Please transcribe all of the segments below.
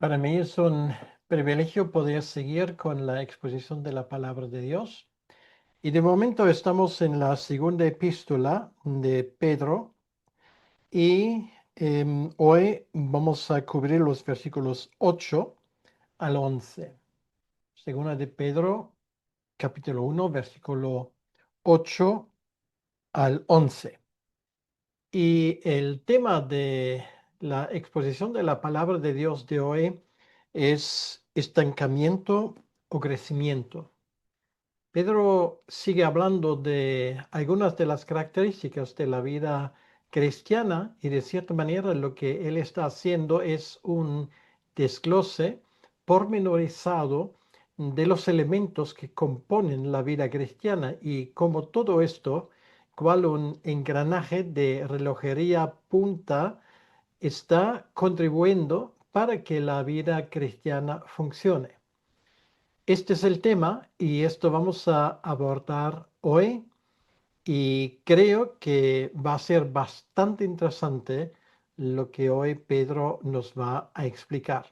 Para mí es un privilegio poder seguir con la exposición de la palabra de Dios. Y de momento estamos en la segunda epístola de Pedro y hoy vamos a cubrir los versículos 8 al 11. Segunda de Pedro, capítulo 1, versículo 8 al 11. Y el tema de la exposición de la palabra de Dios de hoy es estancamiento o crecimiento. Pedro sigue hablando de algunas de las características de la vida cristiana y de cierta manera lo que él está haciendo es un desglose pormenorizado de los elementos que componen la vida cristiana y como todo esto, cual un engranaje de relojería punta, está contribuyendo para que la vida cristiana funcione. Este es el tema y esto vamos a abordar hoy y creo que va a ser bastante interesante lo que hoy Pedro nos va a explicar.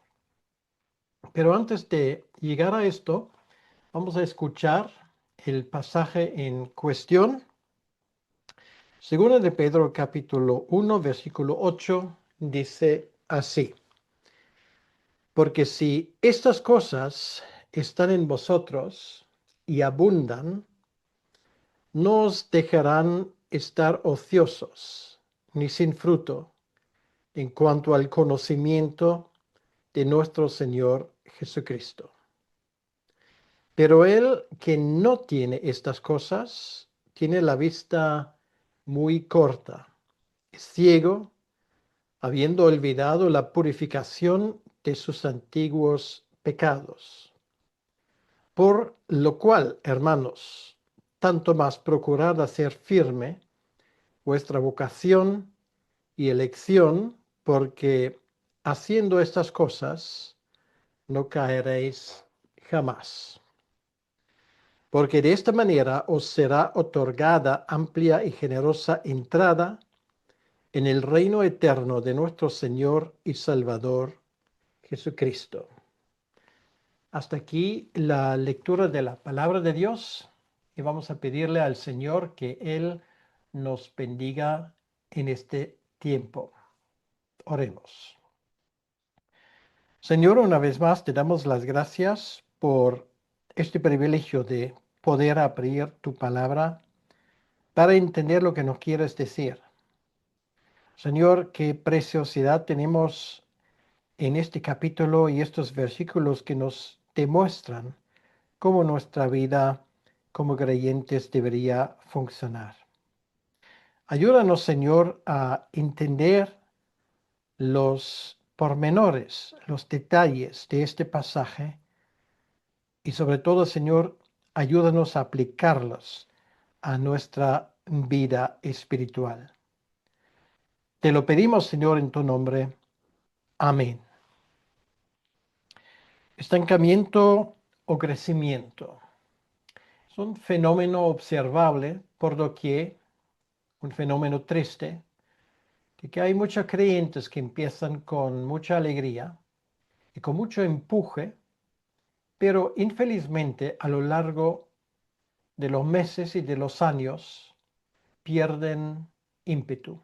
Pero antes de llegar a esto, vamos a escuchar el pasaje en cuestión. Segunda de Pedro capítulo 1 versículo 8 dice así: Porque si estas cosas están en vosotros y abundan, no os dejarán estar ociosos ni sin fruto en cuanto al conocimiento de nuestro Señor Jesucristo. Pero el que no tiene estas cosas tiene la vista muy corta, es ciego, habiendo olvidado la purificación de sus antiguos pecados. Por lo cual, hermanos, tanto más procurad hacer firme vuestra vocación y elección, porque haciendo estas cosas no caeréis jamás. Porque de esta manera os será otorgada amplia y generosa entrada en el reino eterno de nuestro Señor y Salvador Jesucristo. Hasta aquí la lectura de la palabra de Dios y vamos a pedirle al Señor que Él nos bendiga en este tiempo. Oremos. Señor, una vez más te damos las gracias por este privilegio de poder abrir tu palabra para entender lo que nos quieres decir. Señor, qué preciosidad tenemos en este capítulo y estos versículos que nos demuestran cómo nuestra vida como creyentes debería funcionar. Ayúdanos, Señor, a entender los pormenores, los detalles de este pasaje y sobre todo, Señor, ayúdanos a aplicarlos a nuestra vida espiritual. Te lo pedimos, Señor, en tu nombre. Amén. Estancamiento o crecimiento. Es un fenómeno observable por doquier, un fenómeno triste, de que hay muchos creyentes que empiezan con mucha alegría y con mucho empuje, pero infelizmente a lo largo de los meses y de los años pierden ímpetu.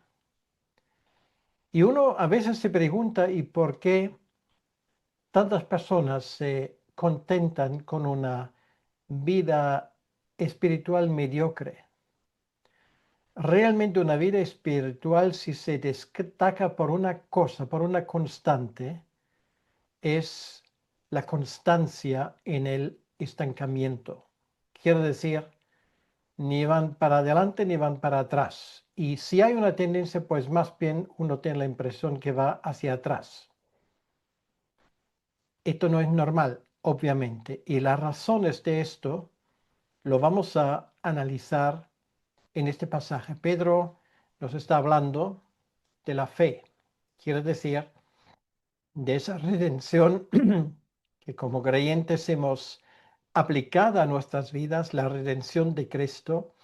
Y uno a veces se pregunta, ¿y por qué tantas personas se contentan con una vida espiritual mediocre? Realmente una vida espiritual, si se destaca por una cosa, por una constante, es la constancia en el estancamiento. Quiero decir, ni van para adelante ni van para atrás. Y si hay una tendencia, pues más bien uno tiene la impresión que va hacia atrás. Esto no es normal, obviamente, y las razones de esto lo vamos a analizar en este pasaje. Pedro nos está hablando de la fe, quiere decir, de esa redención que como creyentes hemos aplicado a nuestras vidas, la redención de Cristo,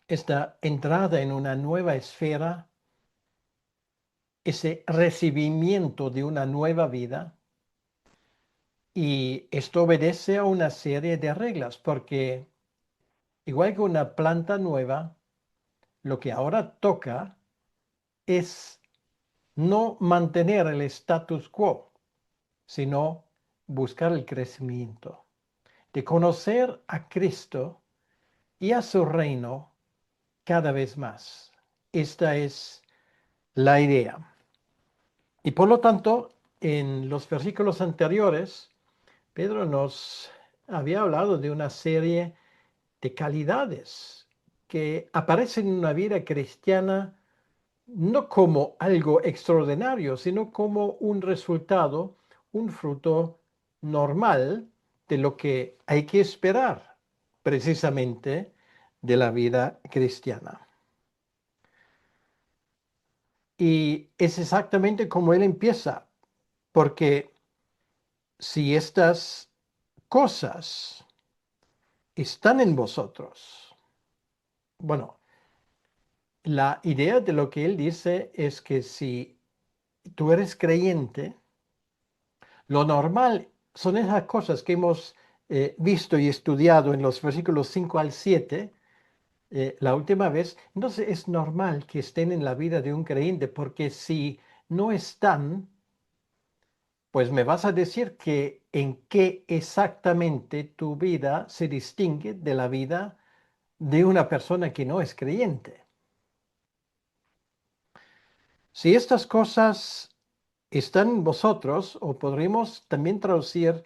esta entrada en una nueva esfera ese recibimiento de una nueva vida. Y esto obedece a una serie de reglas, porque igual que una planta nueva, lo que ahora toca es no mantener el status quo, sino buscar el crecimiento, de conocer a Cristo y a su reino cada vez más. Esta es la idea. Y por lo tanto, en los versículos anteriores, Pedro nos había hablado de una serie de calidades que aparecen en una vida cristiana no como algo extraordinario, sino como un resultado, un fruto normal de lo que hay que esperar precisamente de la vida cristiana. Y es exactamente como él empieza, porque si estas cosas están en vosotros, bueno, la idea de lo que él dice es que si tú eres creyente, lo normal son esas cosas que hemos visto y estudiado en los versículos 5 al 7 la última vez. Entonces es normal que estén en la vida de un creyente, porque si no están, pues me vas a decir que en qué exactamente tu vida se distingue de la vida de una persona que no es creyente. Si estas cosas están en vosotros, o podríamos también traducir,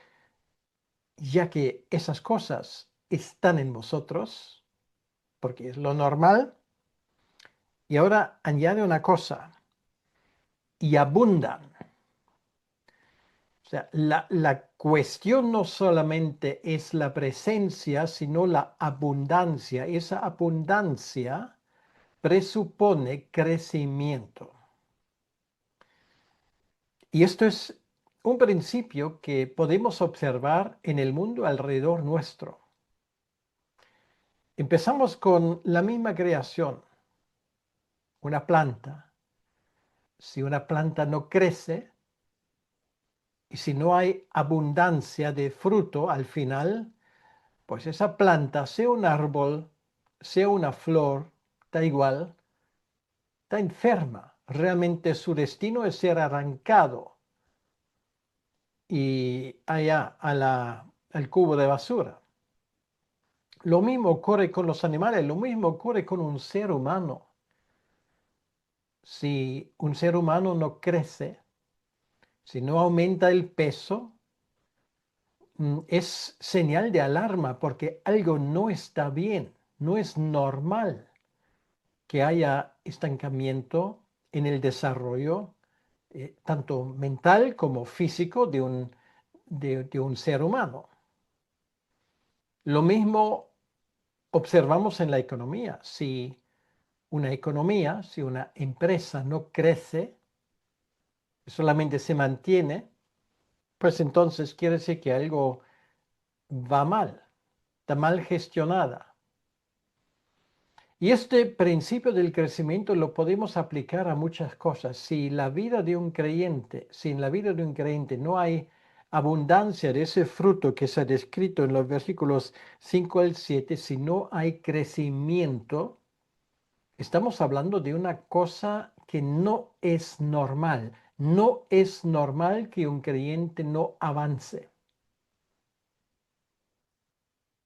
ya que esas cosas están en vosotros, porque es lo normal, y ahora añade una cosa, y abundan. O sea, la cuestión no solamente es la presencia, sino la abundancia. Esa abundancia presupone crecimiento. Y esto es un principio que podemos observar en el mundo alrededor nuestro. Empezamos con la misma creación, una planta. Si una planta no crece y si no hay abundancia de fruto al final, pues esa planta, sea un árbol, sea una flor, da igual, está enferma. Realmente su destino es ser arrancado y allá al cubo de basura. Lo mismo ocurre con los animales, lo mismo ocurre con un ser humano. Si un ser humano no crece, si no aumenta el peso, es señal de alarma, porque algo no está bien, no es normal que haya estancamiento en el desarrollo tanto mental como físico de un ser humano. Lo mismo observamos en la economía. Si una economía, si una empresa no crece, solamente se mantiene, pues entonces quiere decir que algo va mal, está mal gestionada. Y este principio del crecimiento lo podemos aplicar a muchas cosas. Si la vida de un creyente, si en la vida de un creyente no hay abundancia de ese fruto que se ha descrito en los versículos 5 al 7, si no hay crecimiento, estamos hablando de una cosa que no es normal. No es normal que un creyente no avance.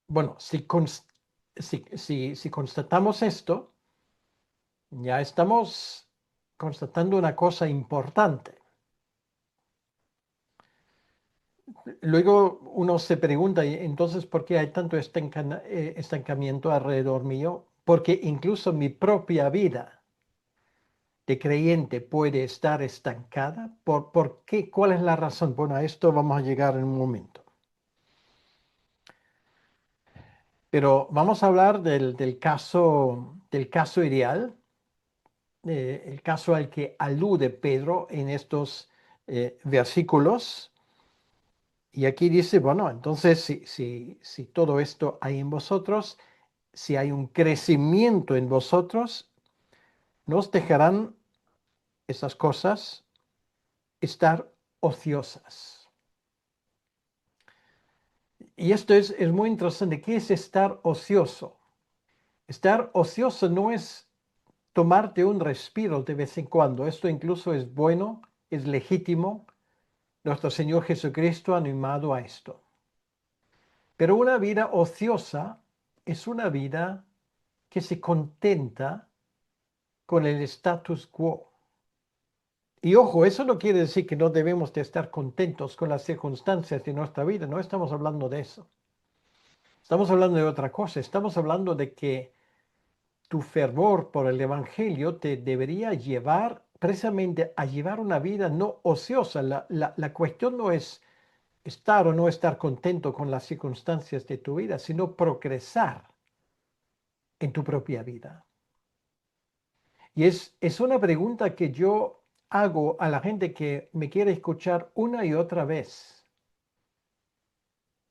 Bueno, si constatamos esto, ya estamos constatando una cosa importante. Luego uno se pregunta, entonces, ¿por qué hay tanto estancamiento alrededor mío? Porque incluso mi propia vida de creyente puede estar estancada. ¿Por qué? ¿Cuál es la razón? Bueno, a esto vamos a llegar en un momento. Pero vamos a hablar del caso ideal, el caso al que alude Pedro en estos versículos. Y aquí dice, bueno, entonces si todo esto hay en vosotros, si hay un crecimiento en vosotros, no os dejarán esas cosas, estar ociosas. Y esto es muy interesante. ¿Qué es estar ocioso? Estar ocioso no es tomarte un respiro de vez en cuando. Esto incluso es bueno, es legítimo. Nuestro Señor Jesucristo ha animado a esto. Pero una vida ociosa es una vida que se contenta con el status quo. Y ojo, eso no quiere decir que no debemos de estar contentos con las circunstancias de nuestra vida. No estamos hablando de eso. Estamos hablando de otra cosa. Estamos hablando de que tu fervor por el Evangelio te debería llevar precisamente a llevar una vida no ociosa. La cuestión no es estar o no estar contento con las circunstancias de tu vida, sino progresar en tu propia vida. Y es una pregunta que yo hago a la gente que me quiere escuchar una y otra vez.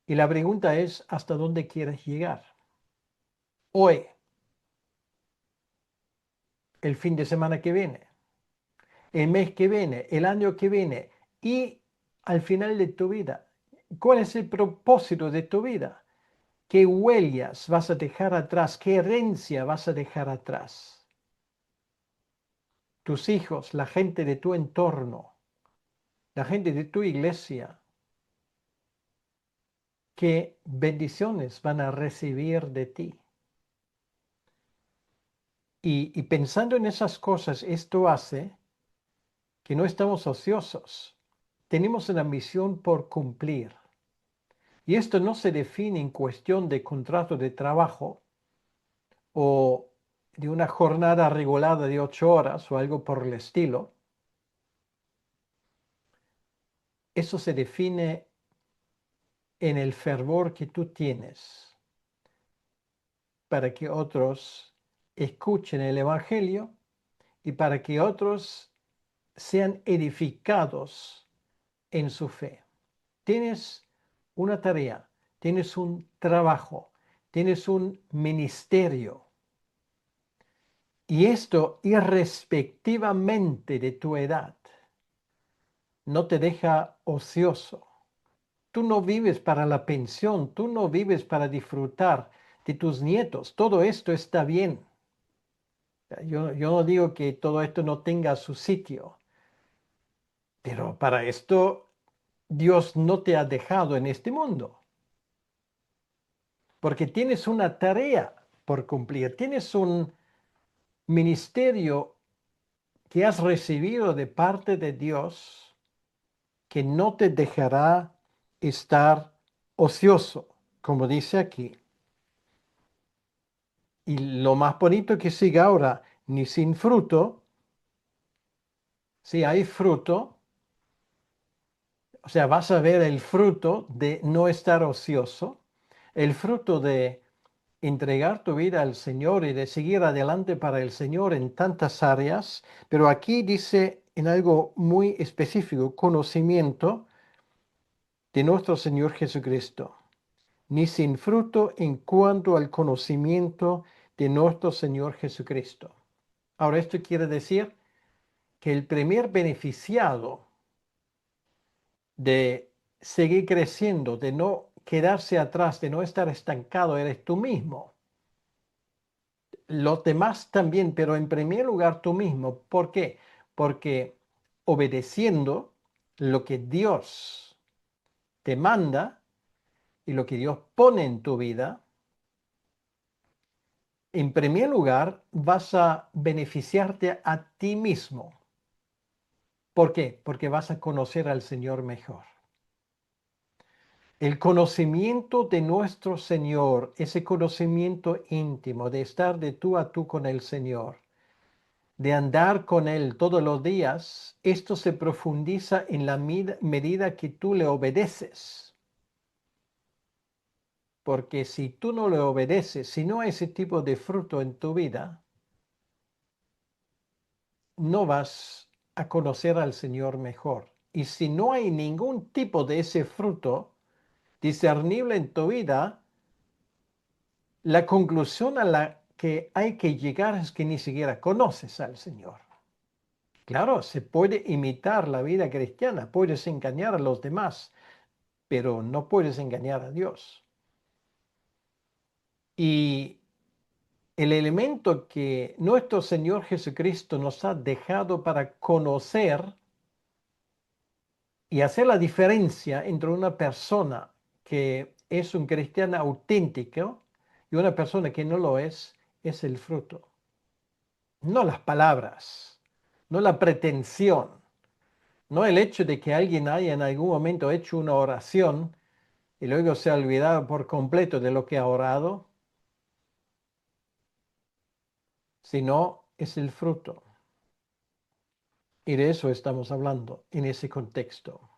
Y la pregunta es, ¿hasta dónde quieres llegar? Hoy, el fin de semana que viene, el mes que viene, el año que viene y al final de tu vida. ¿Cuál es el propósito de tu vida? ¿Qué huellas vas a dejar atrás? ¿Qué herencia vas a dejar atrás? Tus hijos, la gente de tu entorno, la gente de tu iglesia, ¿qué bendiciones van a recibir de ti? Y pensando en esas cosas, esto hace que no estamos ociosos. Tenemos una misión por cumplir. Y esto no se define en cuestión de contrato de trabajo o de una jornada regulada de 8 horas o algo por el estilo. Eso se define en el fervor que tú tienes para que otros escuchen el Evangelio y para que otros sean edificados en su fe. Tienes una tarea, tienes un trabajo, tienes un ministerio. Y esto irrespectivamente de tu edad no te deja ocioso. Tú no vives para la pensión, tú no vives para disfrutar de tus nietos. Todo esto está bien. Yo no digo que todo esto no tenga su sitio, pero para esto Dios no te ha dejado en este mundo, porque tienes una tarea por cumplir, tienes un ministerio que has recibido de parte de Dios que no te dejará estar ocioso, como dice aquí. Y lo más bonito que sigue ahora, ni sin fruto, si hay fruto, o sea, vas a ver el fruto de no estar ocioso, el fruto de entregar tu vida al Señor y de seguir adelante para el Señor en tantas áreas, pero aquí dice en algo muy específico, conocimiento de nuestro Señor Jesucristo, ni sin fruto en cuanto al conocimiento de nuestro Señor Jesucristo. Ahora, esto quiere decir que el primer beneficiado de seguir creciendo, de no quedarse atrás, de no estar estancado, eres tú mismo. Los demás también, pero en primer lugar tú mismo. ¿Por qué? Porque obedeciendo lo que Dios te manda y lo que Dios pone en tu vida, en primer lugar vas a beneficiarte a ti mismo. ¿Por qué? Porque vas a conocer al Señor mejor. El conocimiento de nuestro Señor, ese conocimiento íntimo de estar de tú a tú con el Señor, de andar con Él todos los días, esto se profundiza en la medida que tú le obedeces. Porque si tú no le obedeces, si no hay ese tipo de fruto en tu vida, no vas a conocer al Señor mejor. Y si no hay ningún tipo de ese fruto discernible en tu vida, la conclusión a la que hay que llegar es que ni siquiera conoces al Señor. Claro, se puede imitar la vida cristiana, puedes engañar a los demás, pero no puedes engañar a Dios. Y el elemento que nuestro Señor Jesucristo nos ha dejado para conocer y hacer la diferencia entre una persona que es un cristiano auténtico y una persona que no lo es el fruto. No las palabras, no la pretensión, no el hecho de que alguien haya en algún momento hecho una oración y luego se ha olvidado por completo de lo que ha orado, sino es el fruto. Y de eso estamos hablando en ese contexto.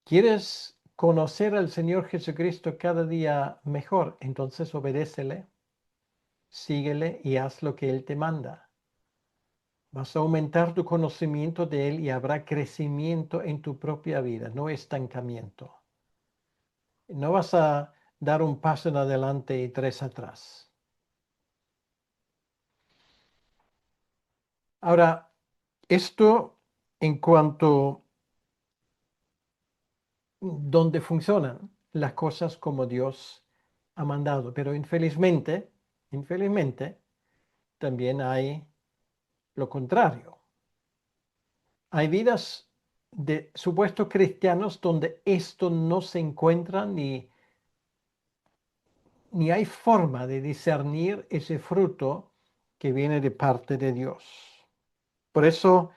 ¿Quieres conocer al Señor Jesucristo cada día mejor? Entonces obedécele, síguele y haz lo que Él te manda. Vas a aumentar tu conocimiento de Él y habrá crecimiento en tu propia vida, no estancamiento. No vas a dar un paso en adelante y tres atrás. Ahora, esto en cuanto donde funcionan las cosas como Dios ha mandado, pero infelizmente, también hay lo contrario. Hay vidas de supuestos cristianos donde esto no se encuentra ni hay forma de discernir ese fruto que viene de parte de Dios. Por eso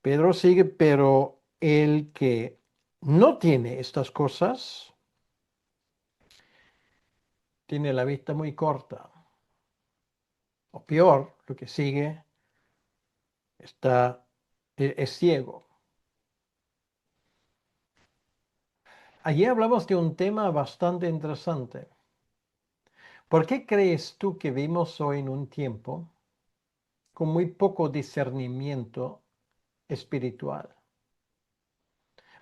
Pedro sigue, pero el que no tiene estas cosas tiene la vista muy corta. O peor, lo que sigue es ciego. Allí hablamos de un tema bastante interesante. ¿Por qué crees tú que vivimos hoy en un tiempo con muy poco discernimiento espiritual?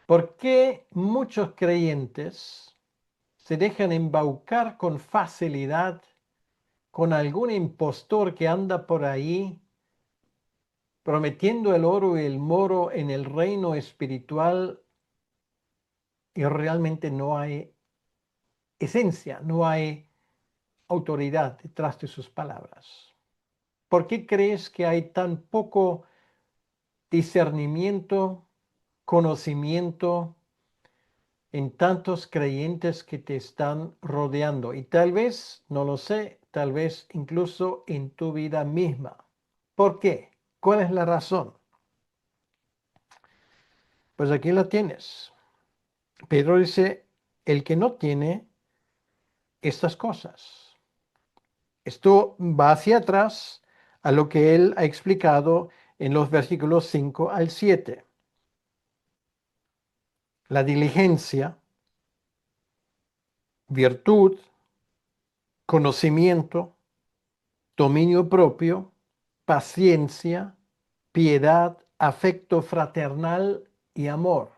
¿Por qué muchos creyentes se dejan embaucar con facilidad con algún impostor que anda por ahí prometiendo el oro y el moro en el reino espiritual y realmente no hay esencia, no hay autoridad detrás de sus palabras? ¿Por qué crees que hay tan poco discernimiento, conocimiento en tantos creyentes que te están rodeando? Y tal vez, no lo sé, tal vez incluso en tu vida misma. ¿Por qué? ¿Cuál es la razón? Pues aquí la tienes. Pedro dice, el que no tiene estas cosas. Esto va hacia atrás a lo que él ha explicado en los versículos 5 al 7. La diligencia, virtud, conocimiento, dominio propio, paciencia, piedad, afecto fraternal y amor,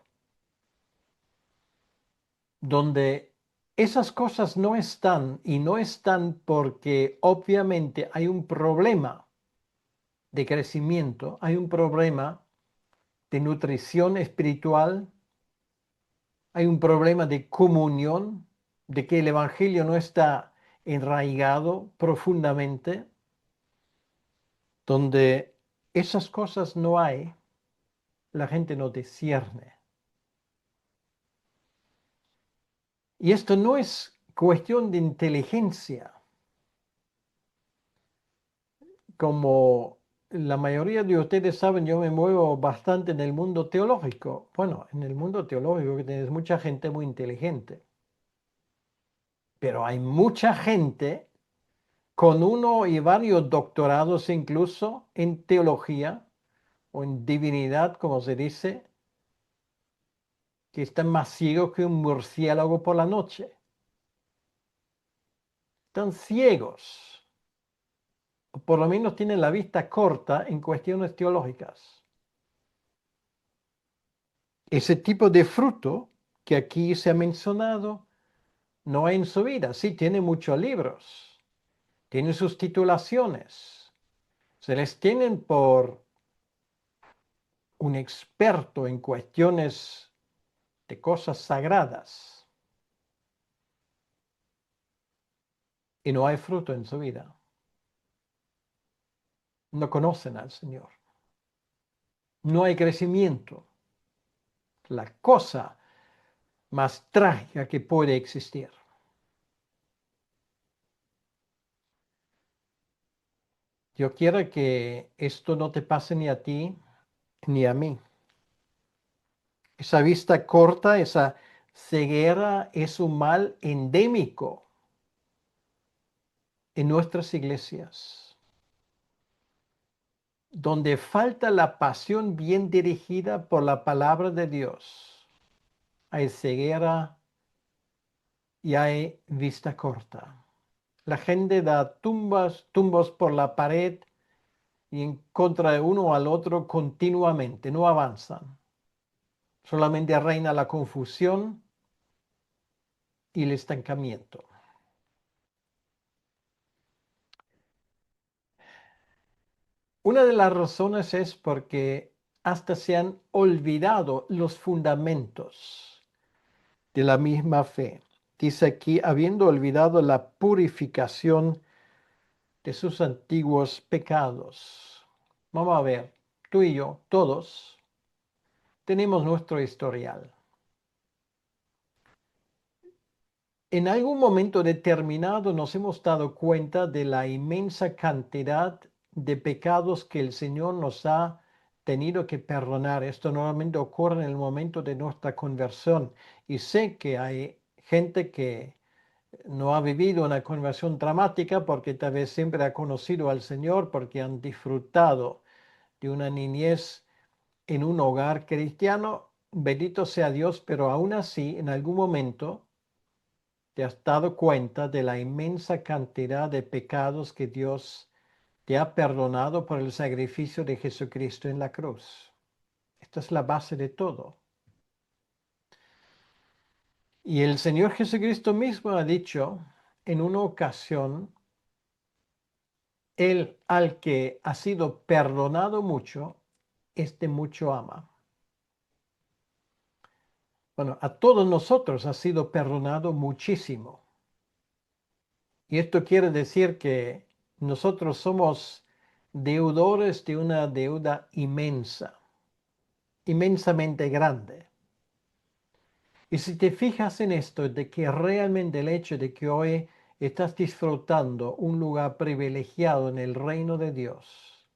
donde esas cosas no están y no están porque obviamente hay un problema de crecimiento, hay un problema de nutrición espiritual, hay un problema de comunión, de que el Evangelio no está enraigado profundamente, donde esas cosas no hay, la gente no discierne. Y esto no es cuestión de inteligencia, como la mayoría de ustedes saben, yo me muevo bastante en el mundo teológico. Bueno, en el mundo teológico que tienes mucha gente muy inteligente, pero hay mucha gente con uno y varios doctorados incluso en teología o en divinidad, como se dice, que están más ciegos que un murciélago por la noche. Están ciegos, o por lo menos tienen la vista corta en cuestiones teológicas. Ese tipo de fruto que aquí se ha mencionado no hay en su vida. Sí, tiene muchos libros, tiene sus titulaciones, Se les tienen por un experto en cuestiones de cosas sagradas y no hay fruto en su vida. No conocen al Señor. No hay crecimiento. La cosa más trágica que puede existir. Yo quiero que esto no te pase ni a ti ni a mí. Esa vista corta, esa ceguera es un mal endémico en nuestras iglesias, donde falta la pasión bien dirigida por la palabra de Dios. Hay ceguera y hay vista corta. La gente da tumbos por la pared y en contra de uno al otro continuamente, no avanzan. Solamente reina la confusión y el estancamiento. Una de las razones es porque hasta se han olvidado los fundamentos de la misma fe. Dice aquí, habiendo olvidado la purificación de sus antiguos pecados. Vamos a ver, tú y yo, todos, tenemos nuestro historial. En algún momento determinado nos hemos dado cuenta de la inmensa cantidad de pecados que el Señor nos ha tenido que perdonar. Esto normalmente ocurre en el momento de nuestra conversión. Y sé que hay gente que no ha vivido una conversión dramática porque tal vez siempre ha conocido al Señor, porque han disfrutado de una niñez en un hogar cristiano. Bendito sea Dios, pero aún así, en algún momento te has dado cuenta de la inmensa cantidad de pecados que Dios te ha perdonado por el sacrificio de Jesucristo en la cruz. Esta es la base de todo. Y el Señor Jesucristo mismo ha dicho en una ocasión, Él al que ha sido perdonado mucho, este mucho ama. Bueno, a todos nosotros ha sido perdonado muchísimo. Y esto quiere decir que nosotros somos deudores de una deuda inmensa, inmensamente grande. Y si te fijas en esto, de que realmente el hecho de que hoy estás disfrutando un lugar privilegiado en el reino de Dios,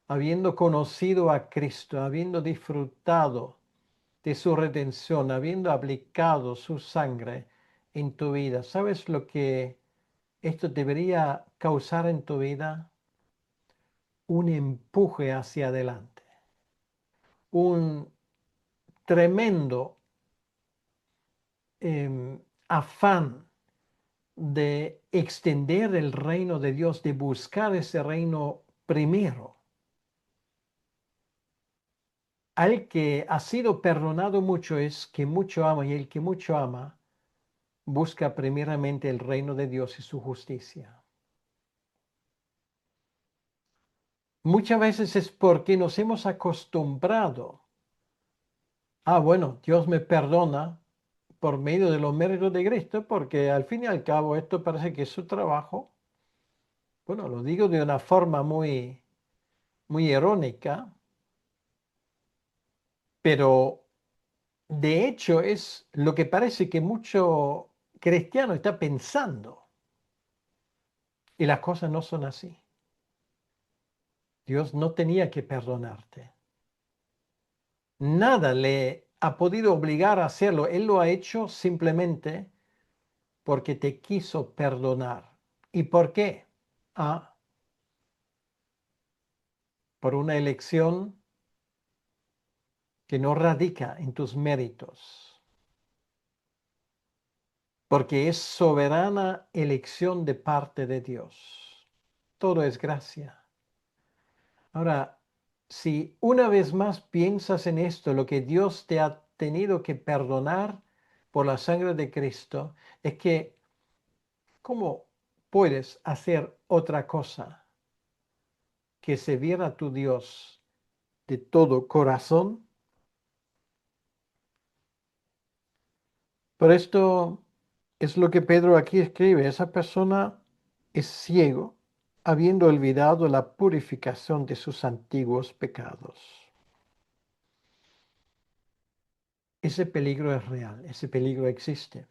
habiendo conocido a Cristo, habiendo disfrutado de su redención, habiendo aplicado su sangre en tu vida, ¿sabes lo que esto debería causar en tu vida? Un empuje hacia adelante, un tremendo afán de extender el reino de Dios, de buscar ese reino primero. Al que ha sido perdonado mucho es que mucho ama, y el que mucho ama busca primeramente el reino de Dios y su justicia. Muchas veces es porque nos hemos acostumbrado. Bueno, Dios me perdona por medio de los méritos de Cristo, porque al fin y al cabo esto parece que es su trabajo. Bueno, lo digo de una forma muy, muy irónica, pero de hecho es lo que parece que mucho cristiano está pensando. Y las cosas no son así. Dios no tenía que perdonarte. Nada le ha podido obligar a hacerlo. Él lo ha hecho simplemente porque te quiso perdonar. ¿Y por qué? Ah, por una elección que no radica en tus méritos, porque es soberana elección de parte de Dios. Todo es gracia. Ahora, si una vez más piensas en esto, lo que Dios te ha tenido que perdonar por la sangre de Cristo, es que ¿cómo puedes hacer otra cosa que servir a tu Dios de todo corazón. Por esto es lo que Pedro aquí escribe. Esa persona es ciego, habiendo olvidado la purificación de sus antiguos pecados. Ese peligro es real, ese peligro existe.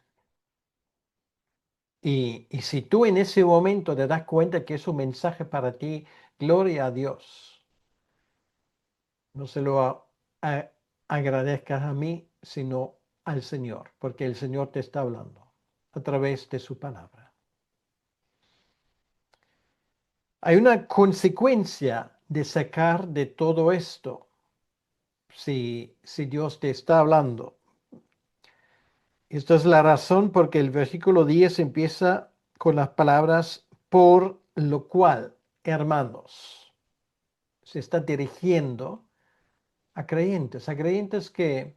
Y si tú en ese momento te das cuenta que es un mensaje para ti, gloria a Dios. No se lo agradezcas a mí, sino al Señor, porque el Señor te está hablando a través de su palabra. Hay una consecuencia de sacar de todo esto, si Dios te está hablando. Esta es la razón porque el versículo 10 empieza con las palabras por lo cual, hermanos. Se está dirigiendo a creyentes que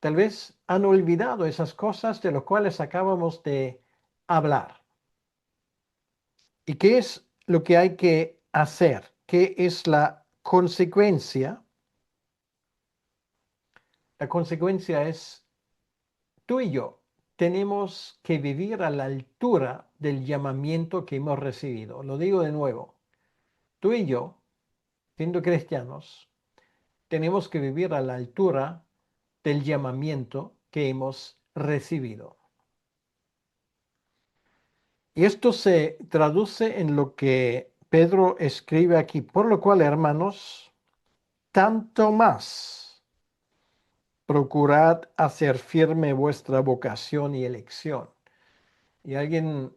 tal vez han olvidado esas cosas de las cuales acabamos de hablar. ¿Y qué es lo que hay que hacer? ¿Qué es la consecuencia? La consecuencia es tú y yo tenemos que vivir a la altura del llamamiento que hemos recibido. Lo digo de nuevo. Tú y yo, siendo cristianos, tenemos que vivir a la altura del llamamiento que hemos recibido. Y esto se traduce en lo que Pedro escribe aquí, por lo cual, hermanos, tanto más procurad hacer firme vuestra vocación y elección. Y alguien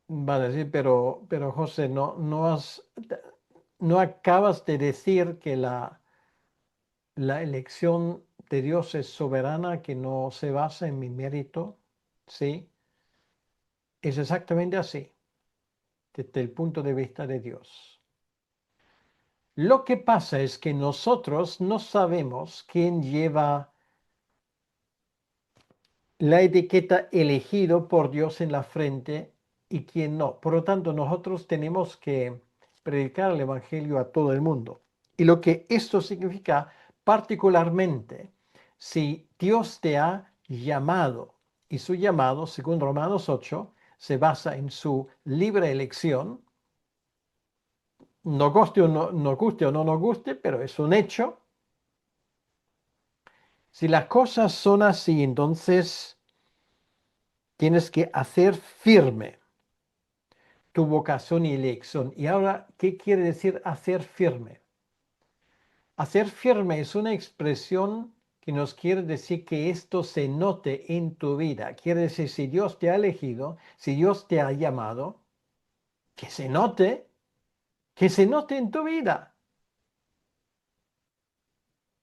va a decir, pero José, no acabas de decir que la elección de Dios es soberana, que no se basa en mi mérito. Sí, es exactamente así, desde el punto de vista de Dios. Lo que pasa es que nosotros no sabemos quién lleva la etiqueta elegido por Dios en la frente y quién no. Por lo tanto, nosotros tenemos que predicar el Evangelio a todo el mundo. Y lo que esto significa particularmente, si Dios te ha llamado y su llamado, según Romanos 8, se basa en su libre elección, no guste o no guste o no nos guste, pero es un hecho. Si las cosas son así, entonces tienes que hacer firme tu vocación y elección. Y ahora, ¿qué quiere decir hacer firme? Hacer firme es una expresión que nos quiere decir que esto se note en tu vida. Quiere decir, si Dios te ha elegido, si Dios te ha llamado, que se note en tu vida.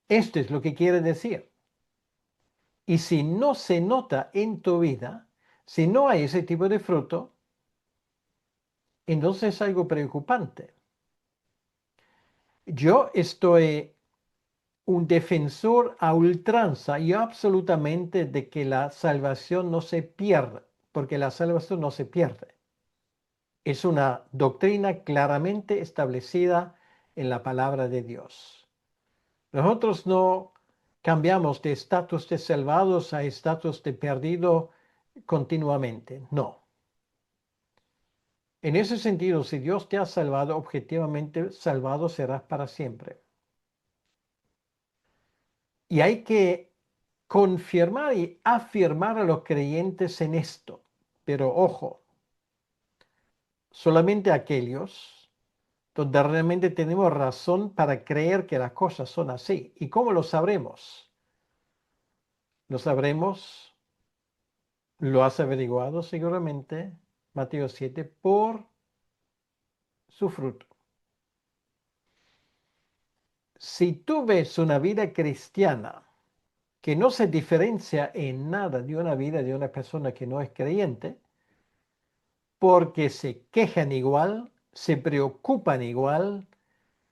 Esto es lo que quiere decir. Y si no se nota en tu vida, si no hay ese tipo de fruto, entonces es algo preocupante. Yo estoy un defensor a ultranza y absolutamente de que la salvación no se pierda, porque la salvación no se pierde. Es una doctrina claramente establecida en la palabra de Dios. Nosotros no cambiamos de estatus de salvados a estatus de perdido continuamente, no. En ese sentido, si Dios te ha salvado, objetivamente salvado serás para siempre. Y hay que confirmar y afirmar a los creyentes en esto. Pero ojo, solamente aquellos donde realmente tenemos razón para creer que las cosas son así. ¿Y cómo lo sabremos? Lo sabremos, lo has averiguado seguramente, Mateo 7, por su fruto. Si tú ves una vida cristiana que no se diferencia en nada de una vida de una persona que no es creyente, porque se quejan igual, se preocupan igual,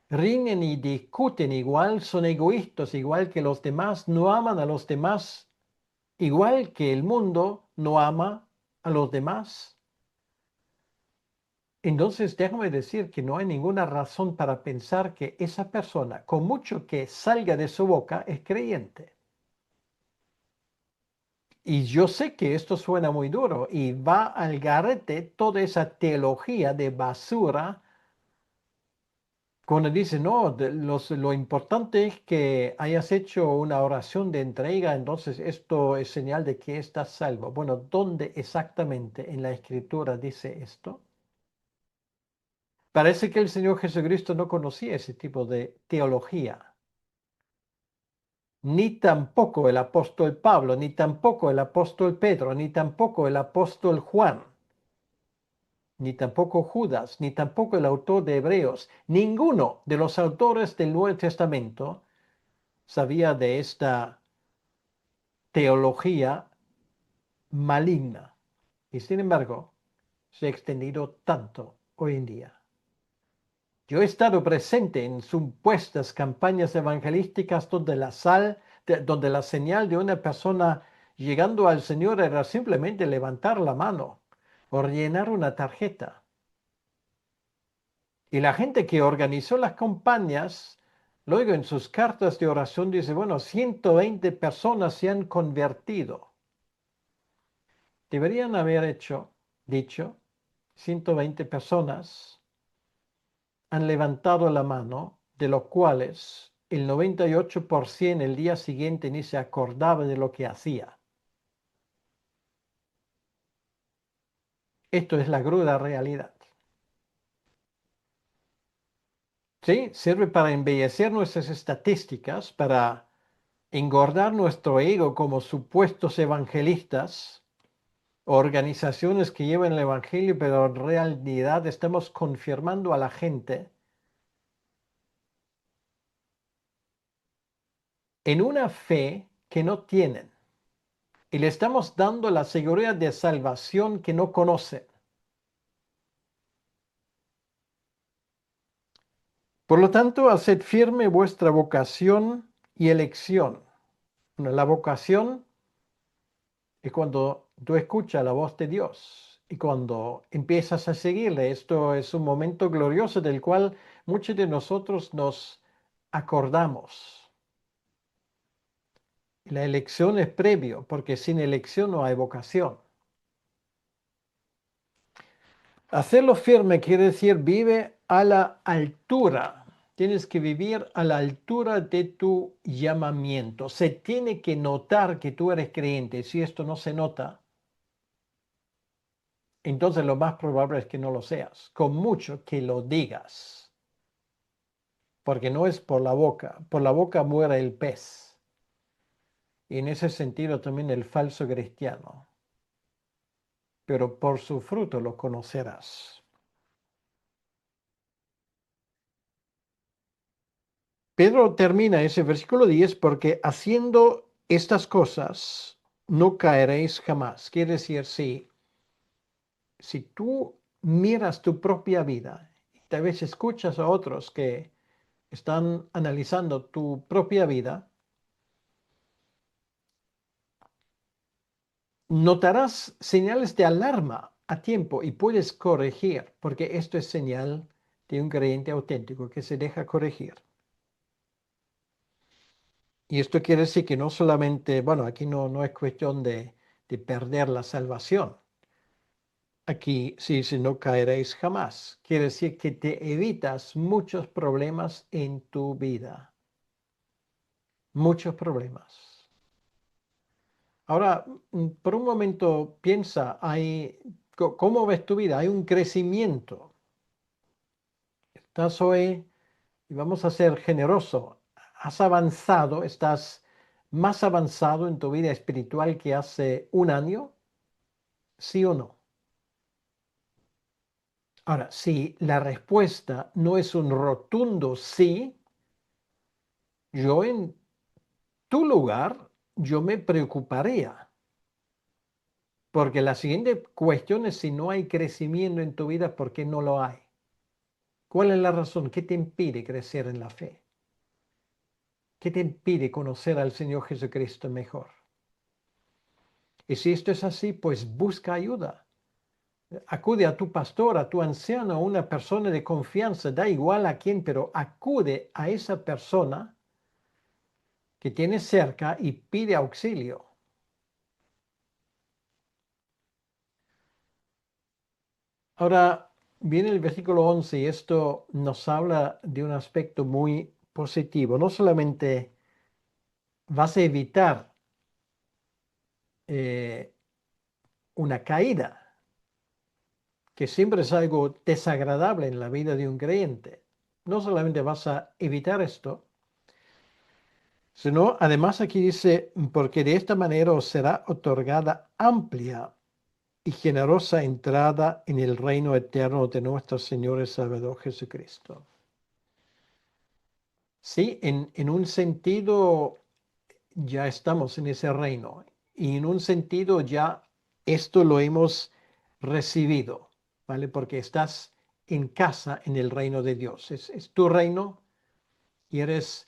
riñen y discuten igual, son egoístas igual que los demás, no aman a los demás igual que el mundo no ama a los demás. Entonces, déjame decir que no hay ninguna razón para pensar que esa persona, con mucho que salga de su boca, es creyente. Y yo sé que esto suena muy duro y va al garete toda esa teología de basura cuando dice, no, lo importante es que hayas hecho una oración de entrega, entonces esto es señal de que estás salvo. Bueno, ¿dónde exactamente en la Escritura dice esto? Parece que el Señor Jesucristo no conocía ese tipo de teología, ni tampoco el apóstol Pablo, ni tampoco el apóstol Pedro, ni tampoco el apóstol Juan, ni tampoco Judas, ni tampoco el autor de Hebreos. Ninguno de los autores del Nuevo Testamento sabía de esta teología maligna. Y sin embargo, se ha extendido tanto hoy en día. Yo he estado presente en supuestas campañas evangelísticas donde la señal de una persona llegando al Señor era simplemente levantar la mano o rellenar una tarjeta. Y la gente que organizó las campañas, luego en sus cartas de oración dice, bueno, 120 personas se han convertido. Deberían haber dicho, 120 personas han levantado la mano, de los cuales el 98% el día siguiente ni se acordaba de lo que hacía. Esto es la cruda realidad. Sí, sirve para embellecer nuestras estadísticas, para engordar nuestro ego como supuestos evangelistas, organizaciones que llevan el evangelio, pero en realidad estamos confirmando a la gente en una fe que no tienen y le estamos dando la seguridad de salvación que no conocen. Por lo tanto, haced firme vuestra vocación y elección. Bueno, la vocación es cuando tú escuchas la voz de Dios y cuando empiezas a seguirle. Esto es un momento glorioso del cual muchos de nosotros nos acordamos. La elección es previo, porque sin elección no hay vocación. Hacerlo firme quiere decir vive a la altura. Tienes que vivir a la altura de tu llamamiento. Se tiene que notar que tú eres creyente. Si esto no se nota, entonces lo más probable es que no lo seas. Con mucho que lo digas. Porque no es por la boca. Por la boca muere el pez. Y en ese sentido también el falso cristiano. Pero por su fruto lo conocerás. Pedro termina ese versículo 10 porque haciendo estas cosas no caeréis jamás. Quiere decir, si tú miras tu propia vida, y tal vez escuchas a otros que están analizando tu propia vida, notarás señales de alarma a tiempo y puedes corregir, porque esto es señal de un creyente auténtico que se deja corregir. Y esto quiere decir que no solamente, bueno, aquí no es cuestión de perder la salvación. Aquí sí, si no caeréis jamás. Quiere decir que te evitas muchos problemas en tu vida. Muchos problemas. Ahora, por un momento piensa, ¿cómo ves tu vida? Hay un crecimiento. Estás hoy, y vamos a ser generoso, has avanzado, estás más avanzado en tu vida espiritual que hace un año, ¿sí o no? Ahora, si la respuesta no es un rotundo sí, yo en tu lugar, yo me preocuparía. Porque la siguiente cuestión es si no hay crecimiento en tu vida, ¿por qué no lo hay? ¿Cuál es la razón? ¿Qué te impide crecer en la fe? ¿Qué te impide conocer al Señor Jesucristo mejor? Y si esto es así, pues busca ayuda. Acude a tu pastor, a tu anciano, a una persona de confianza, da igual a quién, pero acude a esa persona que tienes cerca y pide auxilio. Ahora viene el versículo 11 y esto nos habla de un aspecto muy positivo. No solamente vas a evitar eh, una caída, que siempre es algo desagradable en la vida de un creyente. No solamente vas a evitar esto, sino además aquí dice, porque de esta manera os será otorgada amplia y generosa entrada en el reino eterno de nuestro Señor y Salvador Jesucristo. Sí, en un sentido ya estamos en ese reino y en un sentido ya esto lo hemos recibido, ¿vale? Porque estás en casa en el reino de Dios. Es tu reino y eres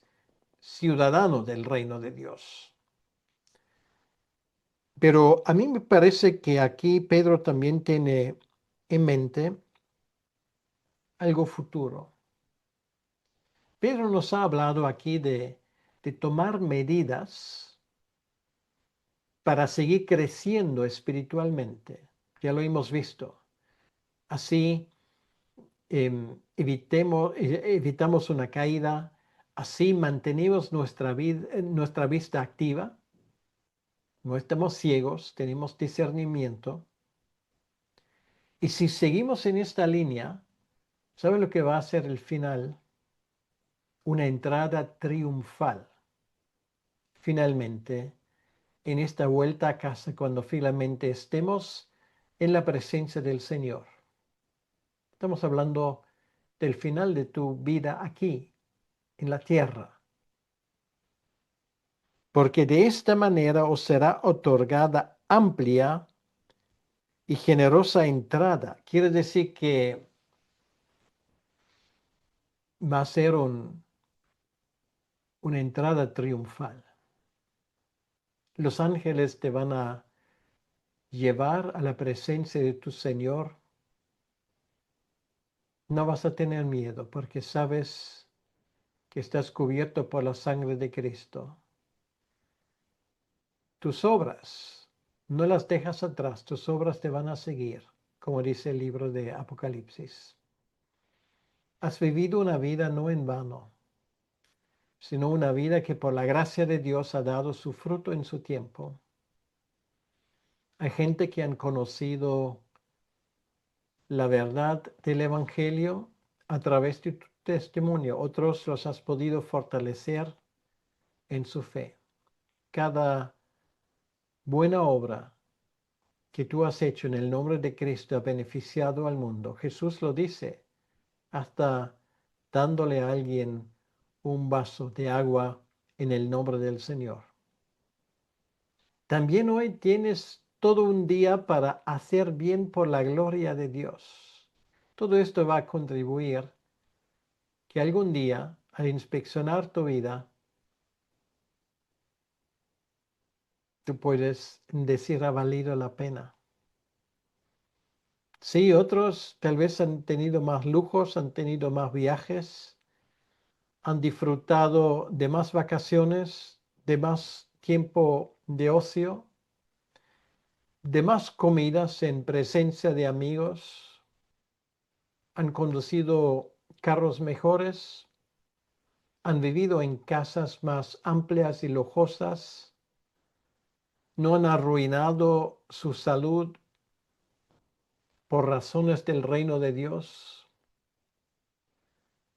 ciudadano del reino de Dios. Pero a mí me parece que aquí Pedro también tiene en mente algo futuro. Pedro nos ha hablado aquí de tomar medidas para seguir creciendo espiritualmente. Ya lo hemos visto. Así evitamos una caída, así mantenemos nuestra vista activa, no estamos ciegos, tenemos discernimiento. Y si seguimos en esta línea, ¿saben lo que va a ser el final? Una entrada triunfal. Finalmente, en esta vuelta a casa, cuando finalmente estemos en la presencia del Señor. Estamos hablando del final de tu vida aquí, en la tierra. Porque de esta manera os será otorgada amplia y generosa entrada. Quiere decir que va a ser una entrada triunfal. Los ángeles te van a llevar a la presencia de tu Señor. No vas a tener miedo porque sabes que estás cubierto por la sangre de Cristo. Tus obras no las dejas atrás, tus obras te van a seguir, como dice el libro de Apocalipsis. Has vivido una vida no en vano, sino una vida que por la gracia de Dios ha dado su fruto en su tiempo. Hay gente que han conocido la verdad del Evangelio a través de tu testimonio. Otros los has podido fortalecer en su fe. Cada buena obra que tú has hecho en el nombre de Cristo ha beneficiado al mundo. Jesús lo dice, hasta dándole a alguien un vaso de agua en el nombre del Señor. También hoy tienes todo un día para hacer bien por la gloria de Dios. Todo esto va a contribuir que algún día, al inspeccionar tu vida, tú puedes decir ha valido la pena. Sí, otros tal vez han tenido más lujos, han tenido más viajes, han disfrutado de más vacaciones, de más tiempo de ocio, de más comidas en presencia de amigos, han conducido carros mejores, han vivido en casas más amplias y lujosas, no han arruinado su salud por razones del reino de Dios,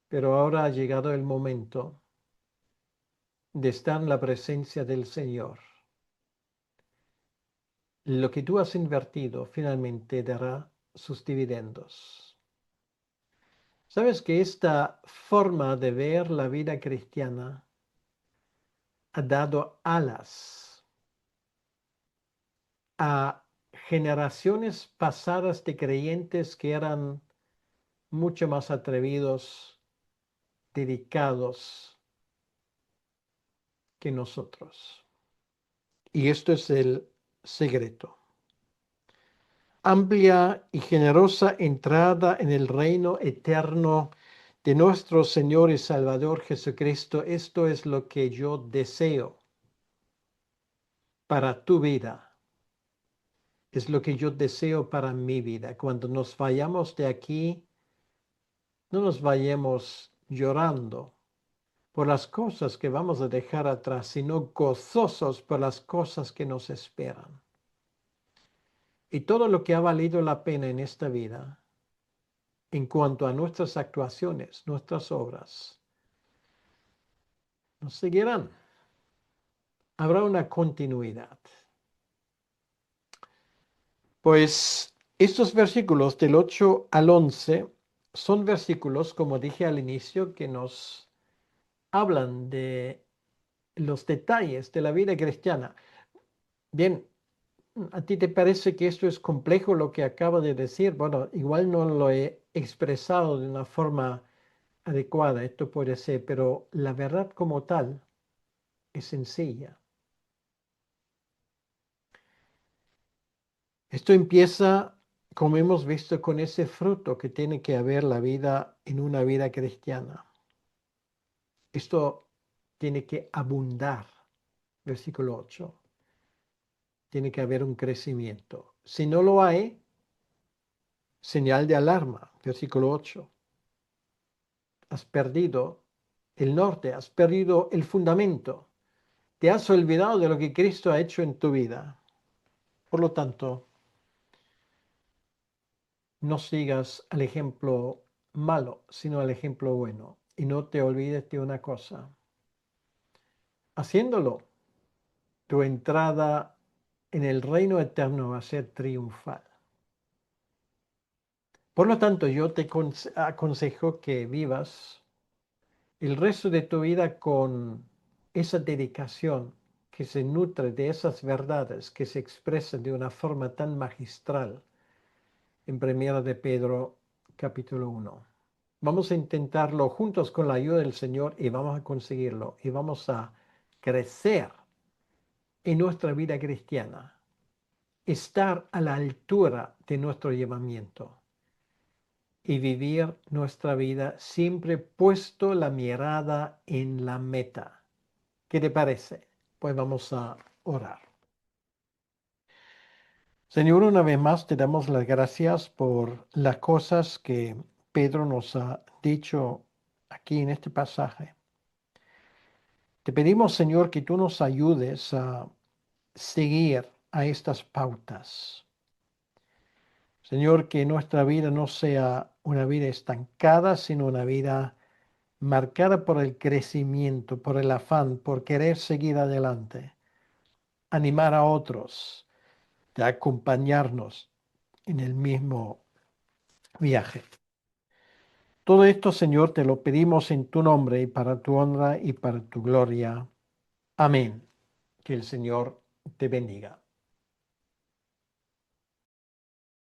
pero ahora ha llegado el momento de estar en la presencia del Señor. Lo que tú has invertido finalmente dará sus dividendos. Sabes que esta forma de ver la vida cristiana ha dado alas a generaciones pasadas de creyentes que eran mucho más atrevidos, dedicados que nosotros. Y esto es el secreto. amplia y generosa entrada en el reino eterno de nuestro Señor y Salvador Jesucristo. Esto es lo que yo deseo para tu vida. Es lo que yo deseo para mi vida. Cuando nos vayamos de aquí, no nos vayamos llorando por las cosas que vamos a dejar atrás, sino gozosos por las cosas que nos esperan. Y todo lo que ha valido la pena en esta vida, en cuanto a nuestras actuaciones, nuestras obras, nos seguirán. Habrá una continuidad. Pues estos versículos del 8 al 11 son versículos, como dije al inicio, que nos hablan de los detalles de la vida cristiana. Bien, ¿a ti te parece que esto es complejo lo que acabo de decir? Bueno, igual no lo he expresado de una forma adecuada, esto puede ser, pero la verdad como tal es sencilla. Esto empieza, como hemos visto, con ese fruto que tiene que haber la vida en una vida cristiana. Esto tiene que abundar, versículo 8. Tiene que haber un crecimiento. Si no lo hay, señal de alarma, versículo 8. Has perdido el norte, has perdido el fundamento. Te has olvidado de lo que Cristo ha hecho en tu vida. Por lo tanto, no sigas al ejemplo malo, sino al ejemplo bueno. Y no te olvides de una cosa. Haciéndolo, tu entrada en el reino eterno va a ser triunfal. Por lo tanto, yo te aconsejo que vivas el resto de tu vida con esa dedicación que se nutre de esas verdades que se expresan de una forma tan magistral en Primera de Pedro capítulo 1. Vamos a intentarlo juntos con la ayuda del Señor y vamos a conseguirlo y vamos a crecer en nuestra vida cristiana, estar a la altura de nuestro llamamiento y vivir nuestra vida siempre puesto la mirada en la meta. ¿Qué te parece? Pues vamos a orar. Señor, una vez más te damos las gracias por las cosas que Pedro nos ha dicho aquí en este pasaje. Te pedimos, Señor, que tú nos ayudes a seguir a estas pautas. Señor, que nuestra vida no sea una vida estancada, sino una vida marcada por el crecimiento, por el afán, por querer seguir adelante, animar a otros, de acompañarnos en el mismo viaje. Todo esto, Señor, te lo pedimos en tu nombre y para tu honra y para tu gloria. Amén. Que el Señor te bendiga.